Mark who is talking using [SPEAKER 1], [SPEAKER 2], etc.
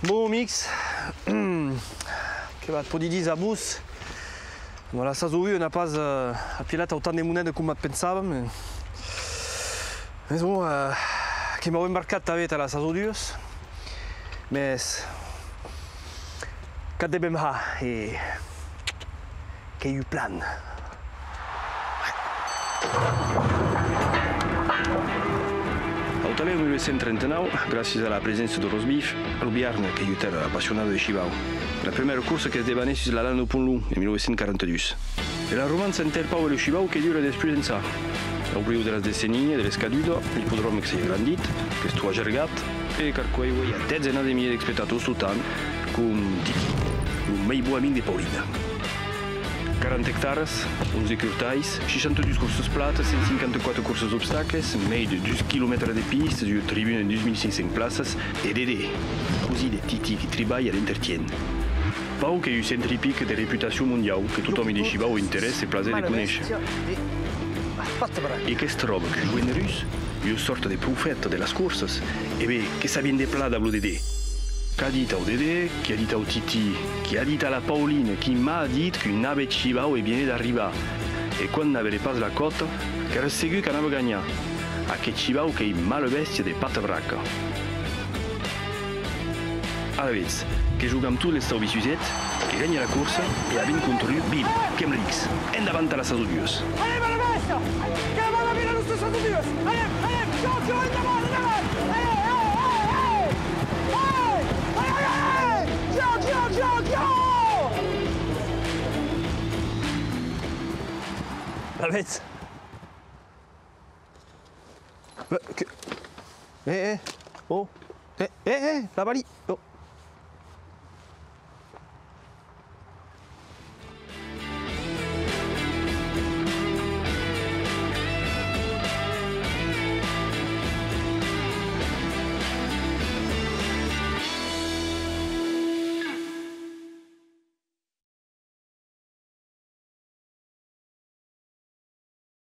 [SPEAKER 1] Bom mix, che va po' di dis a bus. La saison 1 n'a pas appilat autant de monede com pensàvem. Mais bon, que m'heu embarcat també a la saison 2. Mais que devem ha e que hi ha plan. Au l'année 1939, grâce à la présence de Rosbif, Albiarne, qui était appassionné de Chivau. La première course qui se débanait sur la Lano Pont-Loup en 1942. Et la romance interpelle le Chivau qui dure depuis ça. Au bout de la décennie de l'escadudo, l'hippodrome qui s'est grandi, qui est tout gergat, et carquoi il y a des dizaines de milliers de spectateurs tout le temps, comme Tiki, le meilleur ami de Pauline. 40 hectares, 11 curtais, 62 courses plates, 154 courses d'obstacles, mais de 12 km de pistes, une tribune de 2500 places et Dédé, così de Titi qui travaille à l'entretien. Pau qui est un centre hippique de réputation mondiale, que tout homme de Chivau intéresse et plaisir de connaître. Et qu'est-ce robe que joue en russe, une sorte de prophète de las courses, et bien, que ça vient de plat d'Ablo Dédé. Qui a dit au Dédé, qui a dit au Titi, qui a dit à la Pauline, qui m'a dit qu'une ave de Chivau est bien d'arriver. Et quand on n'avait pas la côte, qu'elle s'est ségur qu'on avait gagné. À que Chivau qui est mal bestie de pattes vrac. À la vez, que jouons tous les Staubi Suzette, qui gagne la course et a bien contre Bill, Kemlix, en davant à la saison 2.
[SPEAKER 2] Allez, ma la bestia! Che va a venire lo stesso di Dio! Allez, Giorgio, in davanti!
[SPEAKER 1] La bête. Oh. La balie. Oh.